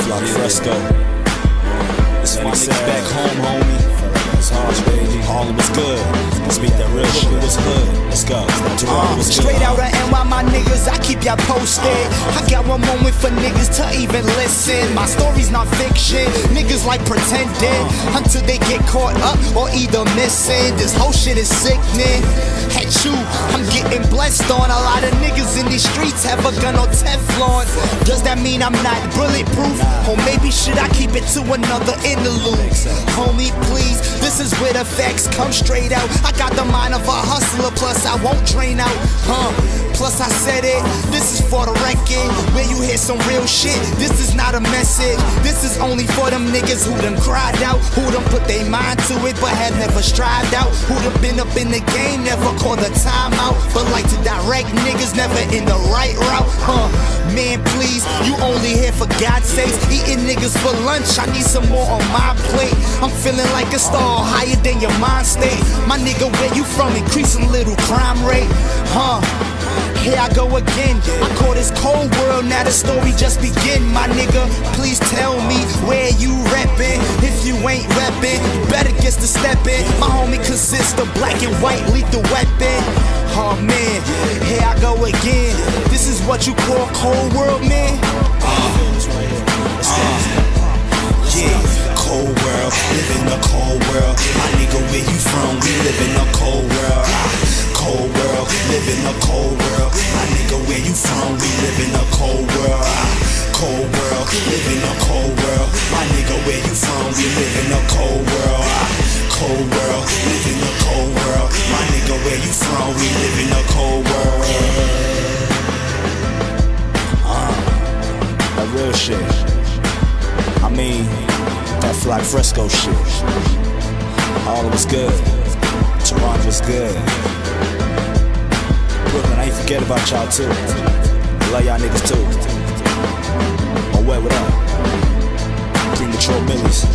Flock Fresco. It's my niggas back home, homie. It's harsh, baby. All of us good. Let's beat that real shit. What's hood? Let's go. Straight out of NY, my niggas, I keep y'all posted. I got one moment for niggas to even listen. My story's not fiction. Niggas like pretending until they get caught up or either missing. This whole shit is sickening. At you, I'm getting blessed on. A lot of niggas in these streets have a gun or Teflon. Does that mean I'm not bulletproof? Or maybe should I keep it to another interlude? Homie, please, this is where the facts come straight out. I got the mind of a hustler, plus I won't drain out. Plus I said it, this is for the record. Where you hear some real shit, this is not a message. This is only for them niggas who done cried out, who done put their mind to it but had never strived out, who done been up in the game, never called a timeout, but like to direct niggas, never in the right route. Man, please, you only here for God's sakes. Eating niggas for lunch, I need some more on my plate. I'm feeling like a star, higher than your mind state. My nigga, where you from? Increasing little crime rate. Here I go again. I call this cold world, now the story just begin. My nigga, please tell me where you reppin'. If you ain't reppin', you better get to steppin'. My homie consists of black and white lethal weapon. Oh man, here I go again. This is what you call cold world, man? Yeah, cold world, live in a cold world. My nigga, where you from? We live in a cold world. Cold world, live in a cold world. My nigga, where you from? We live in a cold world. Cold world, live in a cold world. My nigga, where you from? We live in a cold world. Cold world, live in a cold world. My nigga, where you from? We live in a cold world. That real shit. I mean, that Flock Fresco shit. All of us good. Toronto was good. Brooklyn, I ain't forget about y'all too. I love y'all niggas too. Oh, what up? Premature Millies.